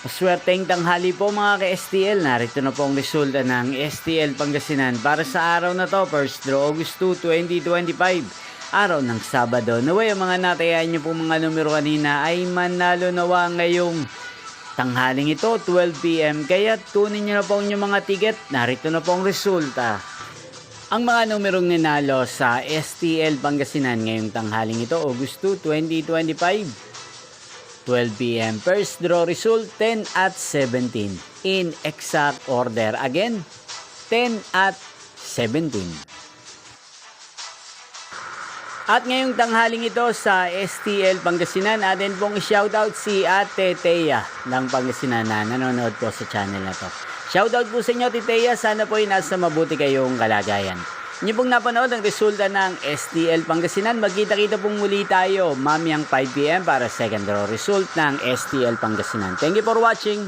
Maswerteng tanghali po mga ka-STL. Narito na po ang resulta ng STL Pangasinan para sa araw na to, 1st draw August 2, 2025. Araw ng Sabado. Naway ang mga natayaan nyo po mga numero kanina ay manalo nawa ngayong tanghaling ito, 12 PM. Kaya tunin nyo na po ang inyong mga ticket. Narito na po ang resulta. Ang mga numerong ninalo sa STL Pangasinan ngayong tanghaling ito, August 2, 2025. 12 PM. First draw result, 10 at 17. In exact order. Again, 10 at 17. At ngayong tanghaling ito sa STL Pangasinan, atin pong shoutout si Ate Thea ng Pangasinan na nanonood po sa channel na to. Shoutout po sa inyo, Ate Thea. Sana po ay nasa mabuti kayong kalagayan. Inyo pong napanood ang resulta ng STL Pangasinan. Magkita-kita pong muli tayo mamayang 5 PM para second draw result ng STL Pangasinan. Thank you for watching.